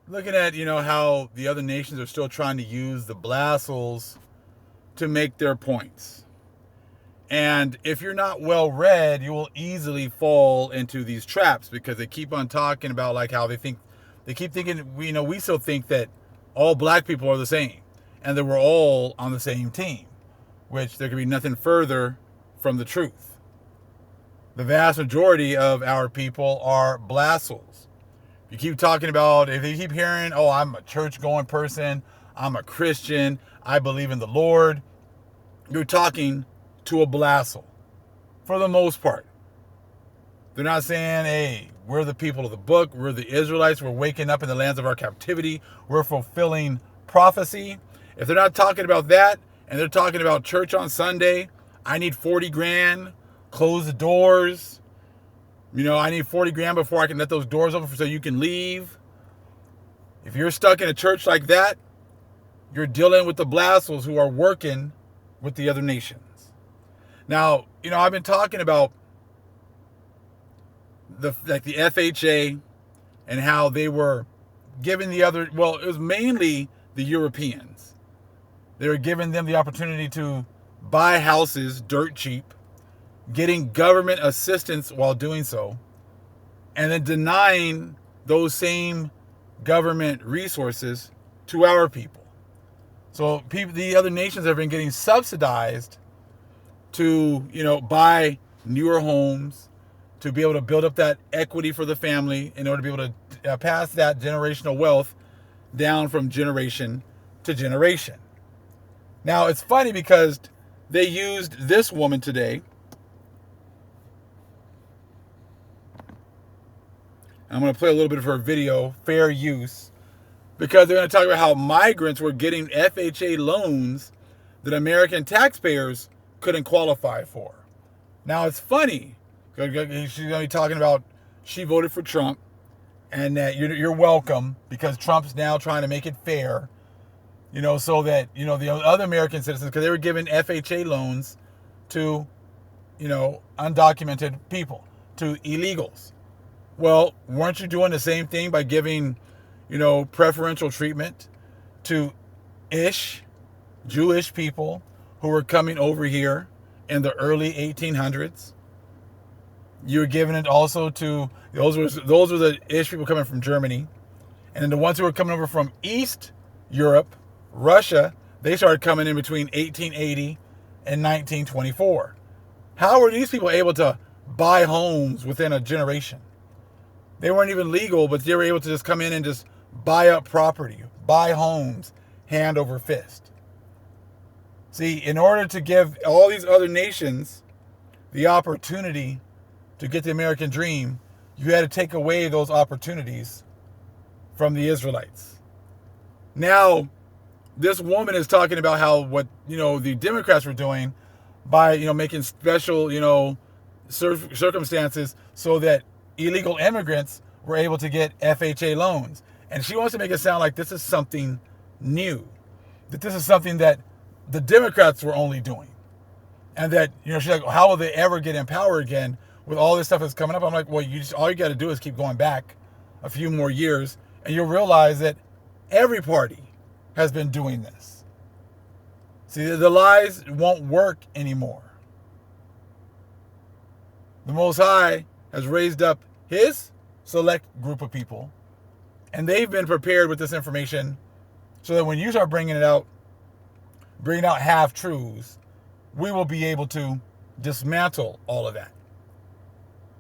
looking at, how the other nations are still trying to use the Vassals to make their points. And if you're not well read, you will easily fall into these traps because they keep on talking about like how they keep thinking, we still think that all black people are the same and that we're all on the same team, which there could be nothing further from the truth. The vast majority of our people are Vassals. You keep talking about, if you keep hearing, oh, I'm a church going person, I'm a Christian, I believe in the Lord, you're talking to a Vassal for the most part. They're not saying, hey, we're the people of the book, we're the Israelites, we're waking up in the lands of our captivity, we're fulfilling prophecy. If they're not talking about that and they're talking about church on Sunday, I need 40 grand, close the doors. I need 40 grand before I can let those doors open so you can leave. If you're stuck in a church like that, you're dealing with the Vassals who are working with the other nations. Now, I've been talking about the FHA and how they were giving it was mainly the Europeans. They were giving them the opportunity to buy houses dirt cheap, getting government assistance while doing so, and then denying those same government resources to our people. So the other nations have been getting subsidized to, buy newer homes, to be able to build up that equity for the family in order to be able to pass that generational wealth down from generation to generation. Now, it's funny because they used this woman today. I'm going to play a little bit of her video, Fair Use, because they're going to talk about how migrants were getting FHA loans that American taxpayers couldn't qualify for. Now, it's funny. She's going to be talking about she voted for Trump and that you're welcome because Trump's now trying to make it fair, so that, the other American citizens, because they were giving FHA loans to, undocumented people, to illegals. Well, weren't you doing the same thing by giving, preferential treatment to Jewish people who were coming over here in the early 1800s? You were giving it also to those were the Ish people coming from Germany, and then the ones who were coming over from East Europe, Russia, they started coming in between 1880 and 1924. How were these people able to buy homes within a generation? They weren't even legal, but they were able to just come in and just buy up property, buy homes, hand over fist. See, in order to give all these other nations the opportunity to get the American dream, you had to take away those opportunities from the Israelites. Now, this woman is talking about how what, the Democrats were doing by, making special, circumstances so that illegal immigrants were able to get FHA loans. And she wants to make it sound like this is something new, that this is something that the Democrats were only doing. And that, she's like, how will they ever get in power again with all this stuff that's coming up? I'm like, well, all you got to do is keep going back a few more years and you'll realize that every party has been doing this. See, the lies won't work anymore. The Most High has raised up his select group of people, and they've been prepared with this information so that when you start bringing out half-truths, we will be able to dismantle all of that.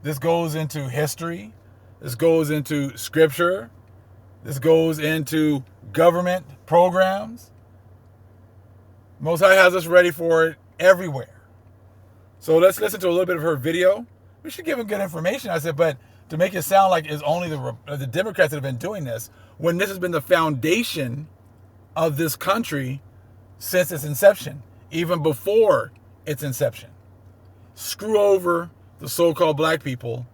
This goes into history. This goes into scripture. This goes into government programs. Most High has us ready for it everywhere. So let's listen to a little bit of her video. We should give them good information. I said, but to make it sound like it's only the Democrats that have been doing this, when this has been the foundation of this country since its inception, even before its inception. Screw over the so-called black people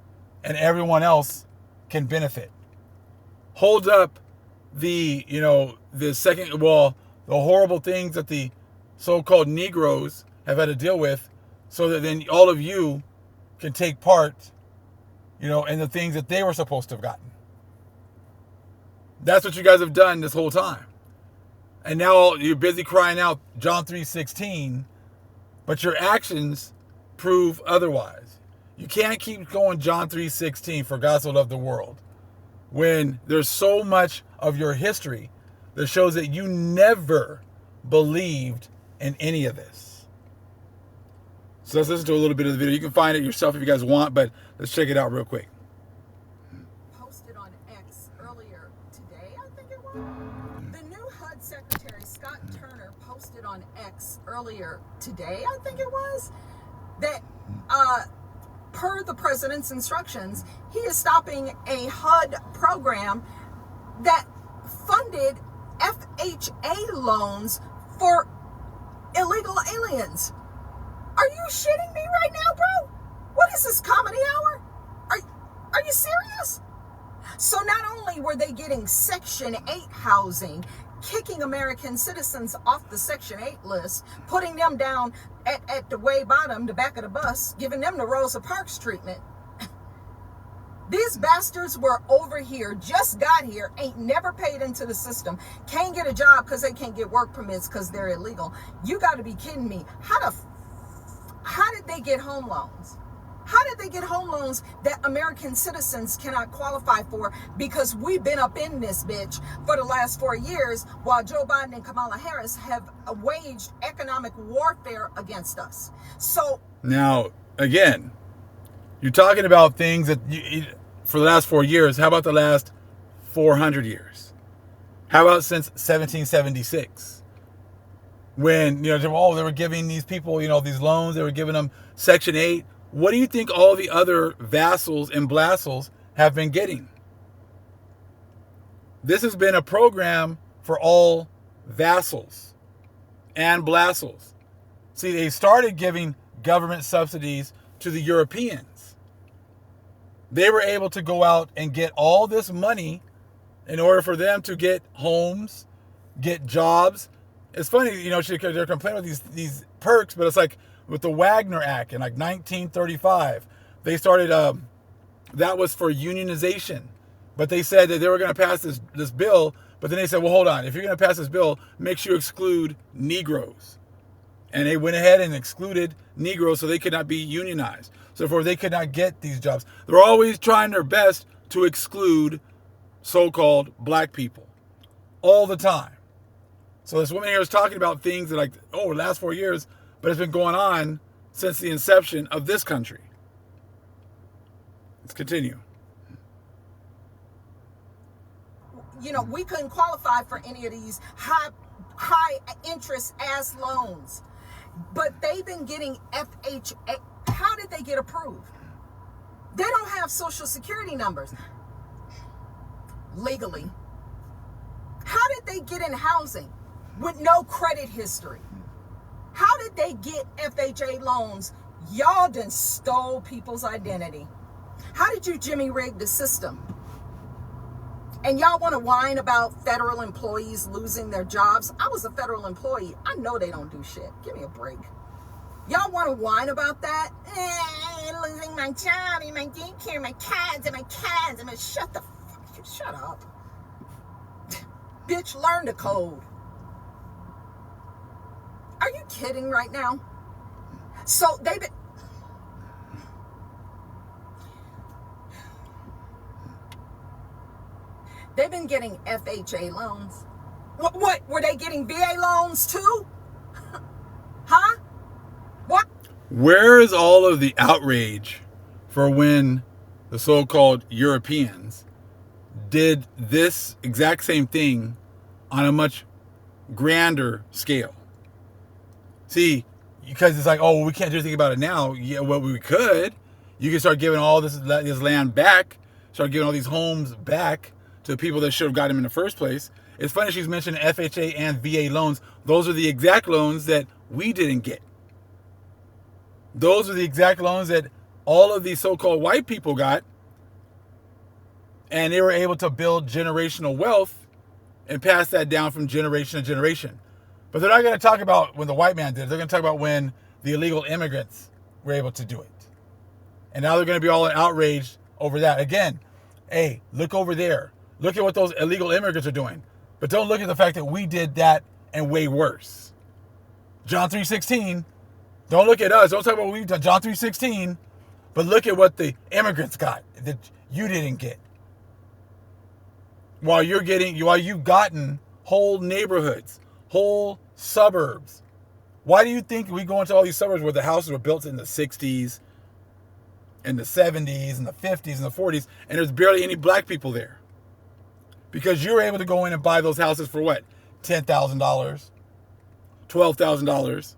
and everyone else can benefit. Hold up the horrible things that the so-called Negroes have had to deal with so that then all of you can take part, in the things that they were supposed to have gotten. That's what you guys have done this whole time. And now you're busy crying out John 3:16, but your actions prove otherwise. You can't keep going John 3:16, for God so loved the world, when there's so much of your history that shows that you never believed in any of this. So let's listen to a little bit of the video. You can find it yourself if you guys want, but let's check it out real quick. Posted on X earlier today, I think it was. The new HUD Secretary, Scott Turner, posted on X earlier today, I think it was, that per the president's instructions, he is stopping a HUD program that funded FHA loans for illegal aliens. Are you shitting me right now, bro? What is this, comedy hour? Are you serious? So not only were they getting Section 8 housing, kicking American citizens off the Section 8 list, putting them down at the way bottom, the back of the bus, giving them the Rosa Parks treatment. These bastards were over here, just got here, ain't never paid into the system, can't get a job because they can't get work permits because they're illegal. You got to be kidding me. How did they get home loans? How did they get home loans that American citizens cannot qualify for, because we've been up in this bitch for the last 4 years while Joe Biden and Kamala Harris have waged economic warfare against us? So now, again, you're talking about things that for the last 4 years. How about the last 400 years? How about since 1776? When, they were giving these people, these loans, they were giving them Section 8. What do you think all the other vassals and blassals have been getting? This has been a program for all vassals and blassals. See, they started giving government subsidies to the Europeans. They were able to go out and get all this money in order for them to get homes, get jobs. It's funny, they're complaining with these perks, but it's like with the Wagner Act in like 1935, they started, that was for unionization. But they said that they were going to pass this bill, but then they said, well, hold on. If you're going to pass this bill, make sure you exclude Negroes. And they went ahead and excluded Negroes so they could not be unionized. So therefore, they could not get these jobs. They're always trying their best to exclude so-called black people all the time. So this woman here is talking about things that the last 4 years, but it's been going on since the inception of this country. Let's continue. We couldn't qualify for any of these high interest ass loans, but they've been getting FHA. How did they get approved? They don't have social security numbers legally. How did they get in housing with no credit history? How did they get FHA loans? Y'all done stole people's identity. How did you Jimmy rig the system? And y'all want to whine about federal employees losing their jobs? I was a federal employee. I know they don't do shit. Give me a break. Y'all want to whine about that? Losing my job and my daycare, my kids. Shut up. Bitch, learn the code. Are you kidding right now? So they've been getting FHA loans. What? Were they getting VA loans too? Huh? What? Where is all of the outrage for when the so-called Europeans did this exact same thing on a much grander scale? See, because it's like, we can't do anything about it now. Yeah, well, we could. You can start giving all this land back, start giving all these homes back to the people that should have got them in the first place. It's funny she's mentioned FHA and VA loans. Those are the exact loans that we didn't get. Those are the exact loans that all of these so-called white people got. And they were able to build generational wealth and pass that down from generation to generation. But they're not going to talk about when the white man did it. They're going to talk about when the illegal immigrants were able to do it. And now they're going to be all outraged over that. Again, hey, look over there. Look at what those illegal immigrants are doing. But don't look at the fact that we did that and way worse. John 3:16. Don't look at us. Don't talk about what we did. John 3:16. But look at what the immigrants got that you didn't get. While you've gotten whole neighborhoods, whole suburbs. Why do you think we go into all these suburbs where the houses were built in the 60s, in the 70s, and the 50s, and the 40s, and there's barely any black people there? Because you were able to go in and buy those houses for what? $10,000, $12,000.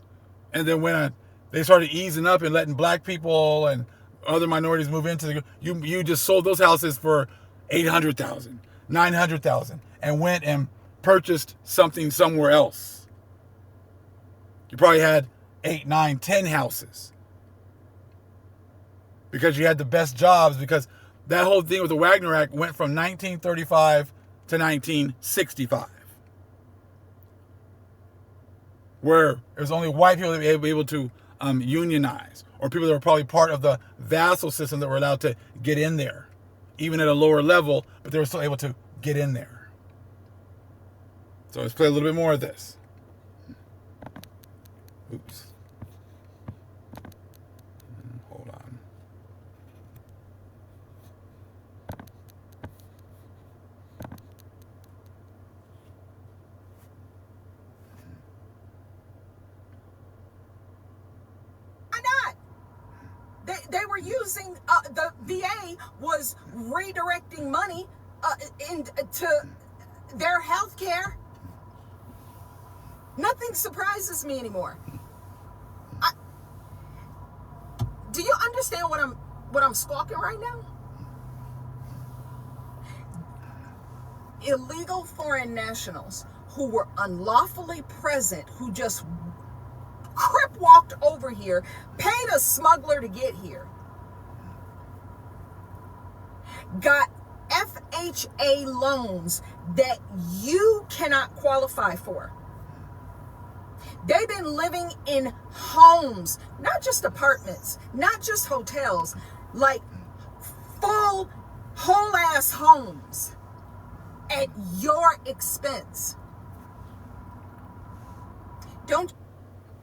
And then when they started easing up and letting black people and other minorities move into you just sold those houses for $800,000, $900,000, and went and purchased something somewhere else. You probably had 8, 9, 10 houses because you had the best jobs, because that whole thing with the Wagner Act went from 1935 to 1965, where it was only white people that were able to unionize, or people that were probably part of the vassal system that were allowed to get in there, even at a lower level, but they were still able to get in there. So let's play a little bit more of this. Oops. Hold on. Why not? They were using, the VA was redirecting money into their health care. Nothing surprises me anymore. Do you understand what I'm squawking right now? Illegal foreign nationals who were unlawfully present, who just crip walked over here, paid a smuggler to get here, got FHA loans that you cannot qualify for. They've been living in homes, not just apartments, not just hotels, like full, whole-ass homes at your expense. Don't.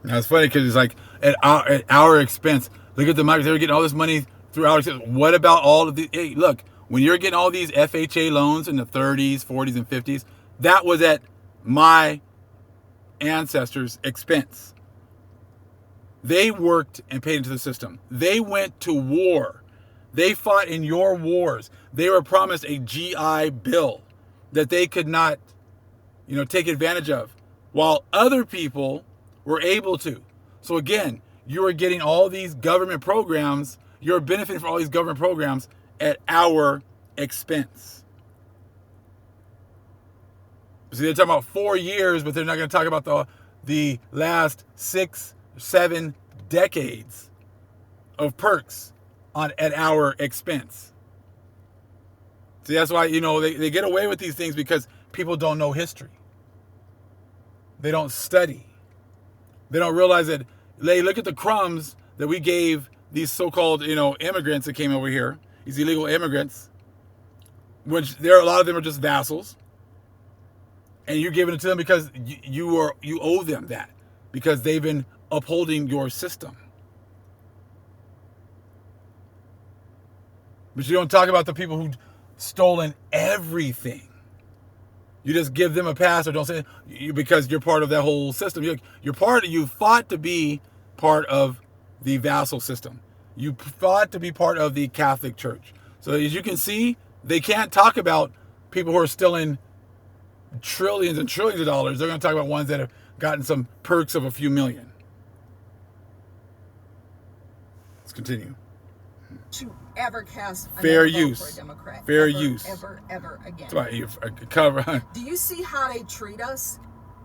Now it's funny because it's like at our expense. Look at the migrants; they were getting all this money through our expense. What about all of the? Hey, look, when you're getting all these FHA loans in the 30s, 40s, and 50s, that was at my ancestors' expense. They worked and paid into the system. They went to war. They fought in your wars. They were promised a GI Bill that they could not, take advantage of, while other people were able to. So again, you are getting all these government programs. You're benefiting from all these government programs at our expense. See, they're talking about 4 years, but they're not going to talk about the last 6, 7 decades of perks at our expense. See, that's why, they get away with these things, because people don't know history. They don't study. They don't realize that, look at the crumbs that we gave these so-called, immigrants that came over here, these illegal immigrants, which a lot of them are just vassals. And you're giving it to them because you owe them that, because they've been upholding your system. But you don't talk about the people who've stolen everything. You just give them a pass, or don't say because you're part of that whole system. You fought to be part of the vassal system. You fought to be part of the Catholic Church. So as you can see, they can't talk about people who are stealing trillions and trillions of dollars. They're going to talk about ones that have gotten some perks of a few million. Let's continue. To ever cast fair vote use for a Democrat. Fair ever, use. Ever again. That's right. You cover. Do you see how they treat us?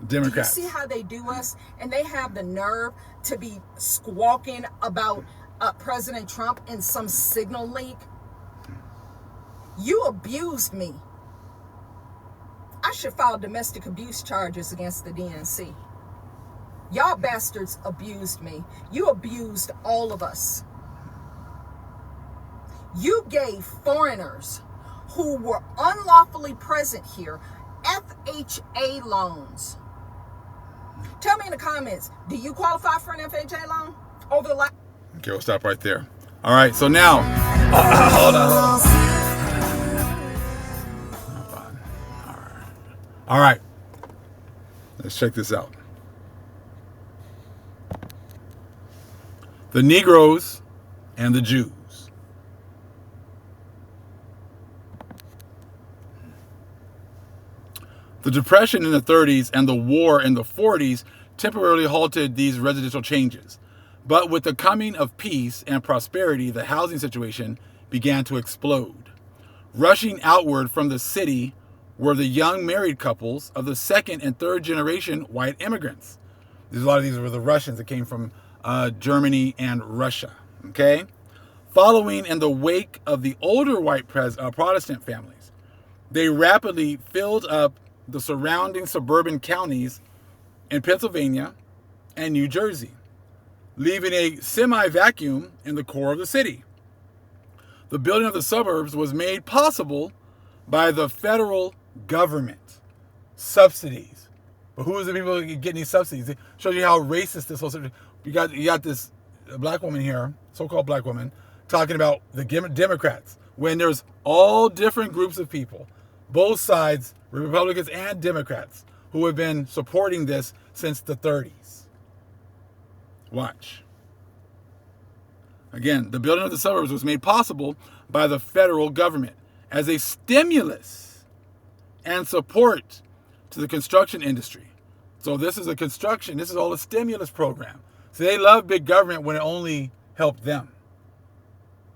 Democrats. Do you see how they do us? And they have the nerve to be squawking about President Trump in some signal leak. You abused me. I should file domestic abuse charges against the DNC. Y'all bastards abused me. You abused all of us. You gave foreigners who were unlawfully present here FHA loans. Tell me in the comments, do you qualify for an FHA loan over the last? Okay, we'll stop right there. All right, so now, hold on. All right, let's check this out. The Negroes and the Jews. The Depression in the 30s and the war in the 40s temporarily halted these residential changes. But with the coming of peace and prosperity, the housing situation began to explode. Rushing outward from the city were the young married couples of the second and third generation white immigrants. A lot of these were the Russians that came from Germany and Russia. Okay? Following in the wake of the older white Protestant families, they rapidly filled up the surrounding suburban counties in Pennsylvania and New Jersey, leaving a semi-vacuum in the core of the city. The building of the suburbs was made possible by the federal government. Subsidies. But who is the people getting these subsidies? It shows you how racist this whole situation. You got this black woman here, so-called black woman, talking about the Democrats, when there's all different groups of people, both sides, Republicans and Democrats, who have been supporting this since the 30s. Watch. Again, the building of the suburbs was made possible by the federal government as a stimulus and support to the construction industry. So this is all a stimulus program. So they love big government when it only helped them.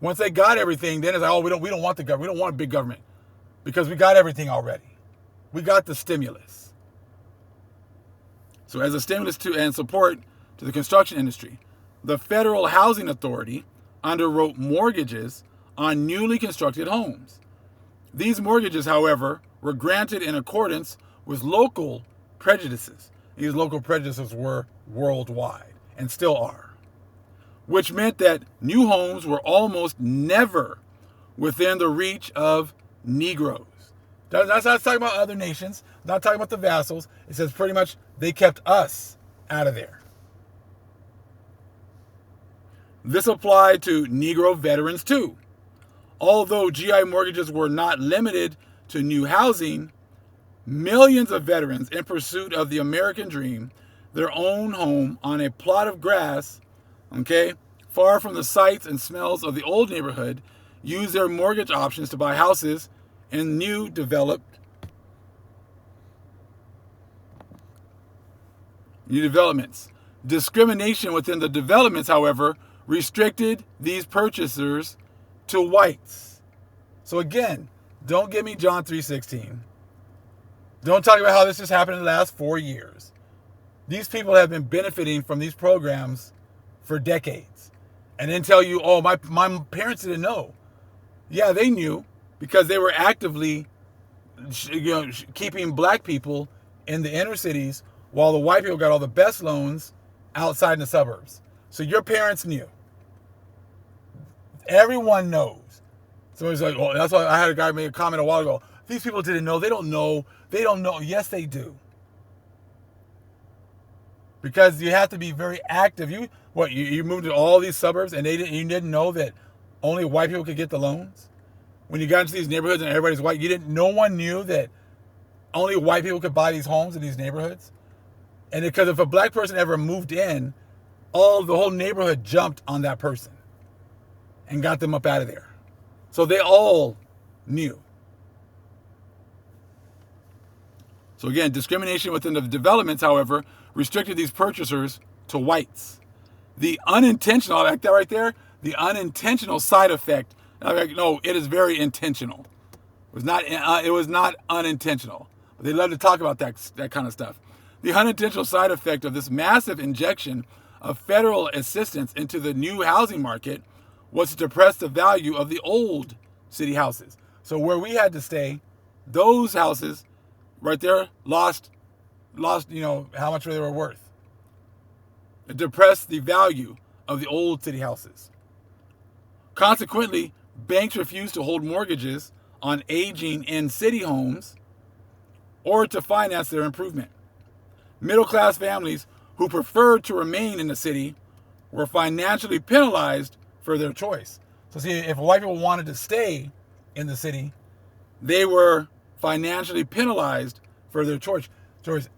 Once they got everything, then it's like, oh, we don't want the government. We don't want a big government because we got everything already. We got the stimulus. So as a stimulus to and support to the construction industry, the Federal Housing Authority underwrote mortgages on newly constructed homes. These mortgages, however, were granted in accordance with local prejudices. These local prejudices were worldwide and still are, which meant that new homes were almost never within the reach of Negroes. That's not talking about other nations, not talking about the vassals. It says pretty much they kept us out of there. This applied to Negro veterans too. Although GI mortgages were not limited to new housing, millions of veterans in pursuit of the American dream, their own home on a plot of grass, far from the sights and smells of the old neighborhood, used their mortgage options to buy houses in new developments. Discrimination within the developments, however, restricted these purchasers to whites. So again, don't give me John 3:16. Don't talk about how this has happened in the last 4 years. These people have been benefiting from these programs for decades. And then tell you, oh, my parents didn't know. Yeah, they knew because they were actively keeping black people in the inner cities while the white people got all the best loans outside in the suburbs. So your parents knew. Everyone knows. Somebody's like, oh, that's why I had a guy make a comment a while ago. These people didn't know. They don't know. They don't know. Yes, they do. Because you have to be very active. You moved to all these suburbs and you didn't know that only white people could get the loans? When you got into these neighborhoods and everybody's white, no one knew that only white people could buy these homes in these neighborhoods? And because if a black person ever moved in, the whole neighborhood jumped on that person and got them up out of there. So they all knew. So again, discrimination within the developments, however, restricted these purchasers to whites. The unintentional, like that right there, the unintentional side effect, no, it is very intentional. It was not unintentional. But they love to talk about that kind of stuff. The unintentional side effect of this massive injection of federal assistance into the new housing market was to depress the value of the old city houses. So where we had to stay, those houses right there lost, how much they were worth. It depressed the value of the old city houses. Consequently, banks refused to hold mortgages on aging in city homes or to finance their improvement. Middle-class families who preferred to remain in the city were financially penalized for their choice. So see, if white people wanted to stay in the city, they were financially penalized for their choice.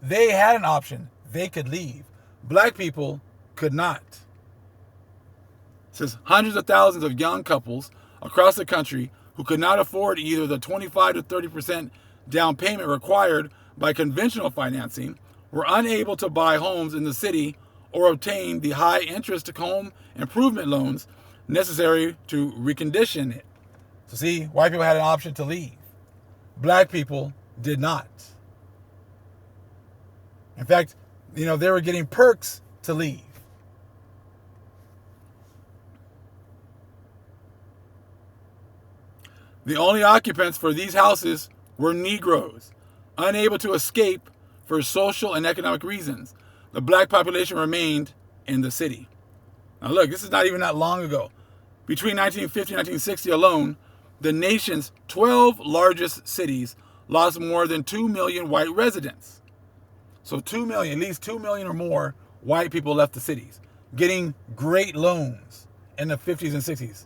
They had an option. They could leave. Black people could not. It says hundreds of thousands of young couples across the country who could not afford either the 25 to 30% down payment required by conventional financing were unable to buy homes in the city or obtain the high interest home improvement loans necessary to recondition it. So see, white people had an option to leave. Black people did not. In fact, they were getting perks to leave. The only occupants for these houses were Negroes, unable to escape for social and economic reasons. The black population remained in the city. Now look, this is not even that long ago. Between 1950 and 1960 alone, the nation's 12 largest cities lost more than 2 million white residents. So 2 million, at least 2 million or more white people left the cities, getting great loans in the 50s and 60s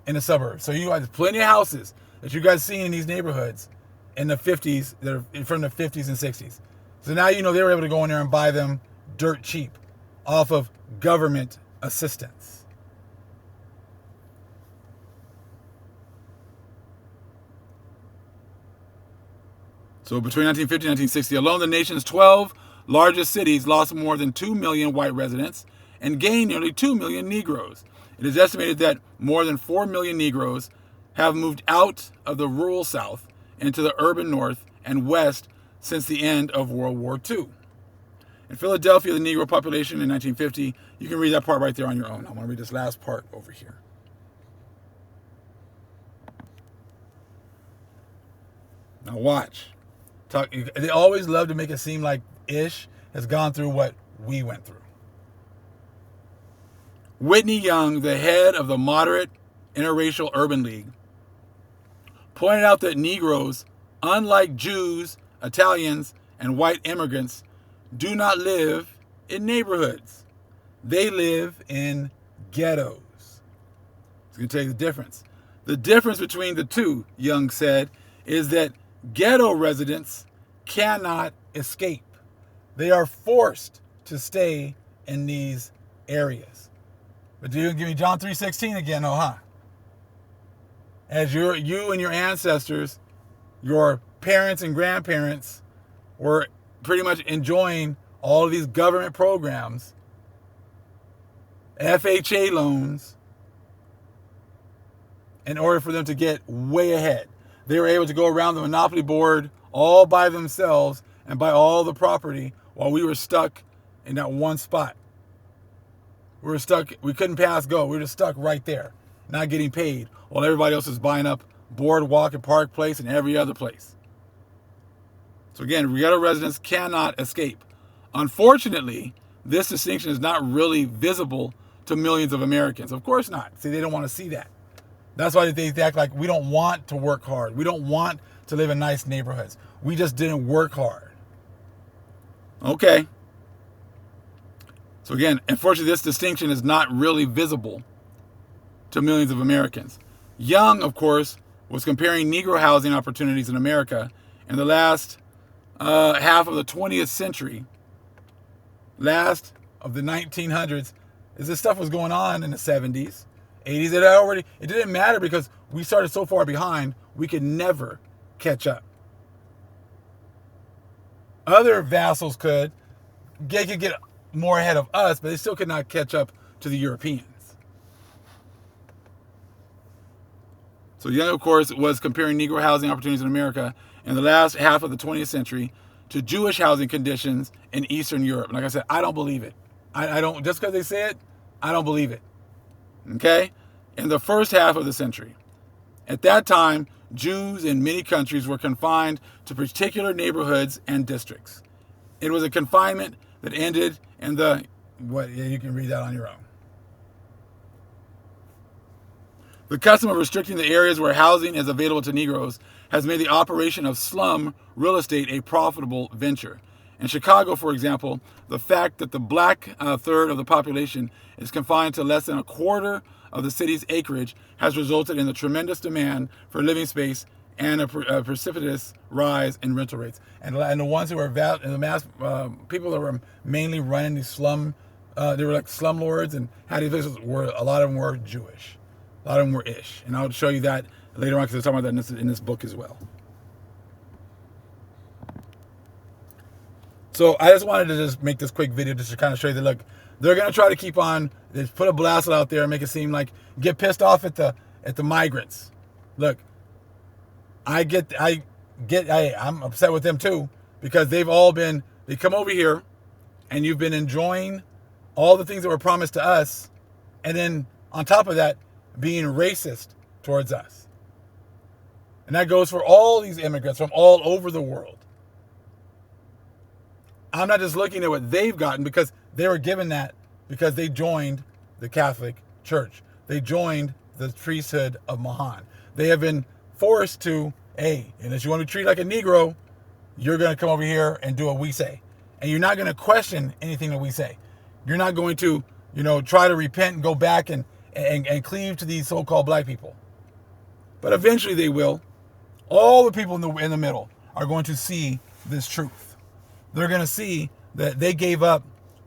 in the suburbs. So you guys, plenty of houses that you guys see in these neighborhoods in the 50s, that are from the 50s and 60s. So now they were able to go in there and buy them dirt cheap off of government assistance. So between 1950 and 1960 alone, the nation's 12 largest cities lost more than 2 million white residents and gained nearly 2 million Negroes. It is estimated that more than 4 million Negroes have moved out of the rural South into the urban North and West since the end of World War II. In Philadelphia, the Negro population in 1950, you can read that part right there on your own. I'm going to read this last part over here. Now watch. They always love to make it seem like Ish has gone through what we went through. Whitney Young, the head of the moderate interracial urban league, pointed out that Negroes, unlike Jews, Italians, and white immigrants, do not live in neighborhoods. They live in ghettos. It's going to tell you the difference. The difference between the two, Young said, is that ghetto residents cannot escape. They are forced to stay in these areas. But do you give me John 3:16 again, huh? As you and your ancestors, your parents and grandparents were pretty much enjoying all of these government programs, FHA loans, in order for them to get way ahead. They were able to go around the monopoly board all by themselves and buy all the property while we were stuck in that one spot. We were stuck, we couldn't pass go. We were just stuck right there, not getting paid, while everybody else was buying up Boardwalk and Park Place and every other place. So again, ghetto residents cannot escape. Unfortunately, this distinction is not really visible to millions of Americans. Of course not. See, they don't want to see that. That's why they act like we don't want to work hard. We don't want to live in nice neighborhoods. We just didn't work hard. Okay. So again, unfortunately, this distinction is not really visible to millions of Americans. Young, of course, was comparing Negro housing opportunities in America in the last half of the 20th century, last of the 1900s, as this stuff was going on in the 70s, 80s. It didn't matter because we started so far behind, we could never catch up. Other vassals could get more ahead of us, but they still could not catch up to the Europeans. So Young, of course, was comparing Negro housing opportunities in America in the last half of the 20th century to Jewish housing conditions in Eastern Europe. Like I said, I don't believe it. I don't, just because they say it, I don't believe it. Okay? In the first half of the century. At that time, Jews in many countries were confined to particular neighborhoods and districts. It was a confinement that ended in you can read that on your own. The custom of restricting the areas where housing is available to Negroes has made the operation of slum real estate a profitable venture. In Chicago, for example, the fact that the black third of the population is confined to less than a quarter of the city's acreage has resulted in a tremendous demand for living space and a precipitous rise in rental rates. And the ones who were the mass people that were mainly running these slum, they were like slumlords and had these places, were a lot of them were Jewish. A lot of them were Ish. And I'll show you that later on because I'm talking about that in this book as well. So I just wanted to just make this quick video just to kind of show you that, look, they're going to try to keep on, they put a blast out there and make it seem like, get pissed off at the migrants. Look, I'm upset with them too because they come over here and you've been enjoying all the things that were promised to us. And then on top of that, being racist towards us. And that goes for all these immigrants from all over the world. I'm not just looking at what they've gotten because they were given that because they joined the Catholic Church. They joined the priesthood of Mahan. They have been forced to, hey, and if you want to be treated like a Negro, you're going to come over here and do what we say. And you're not going to question anything that we say. You're not going to, try to repent and go back and cleave to these so-called black people. But eventually they will. All the people in the middle are going to see this truth. They're going to see that they gave up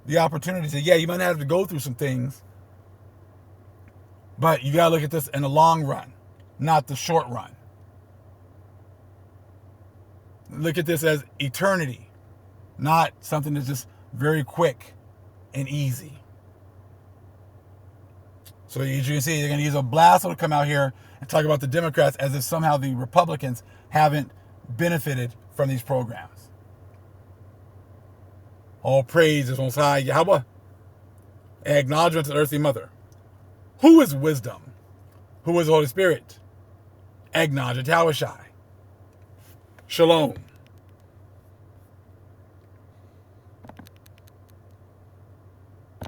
the opportunity to, yeah, you might have to go through some things, but you got to look at this in the long run, not the short run. Look at this as eternity, not something that's just very quick and easy. So as you can see, they're going to use a blast to come out here and talk about the Democrats as if somehow the Republicans haven't benefited from these programs. All praise is Most High Yahweh. Acknowledgement to the earthly mother. Who is wisdom? Who is the Holy Spirit? Acknowledgement to Yahweh Shai. Shalom.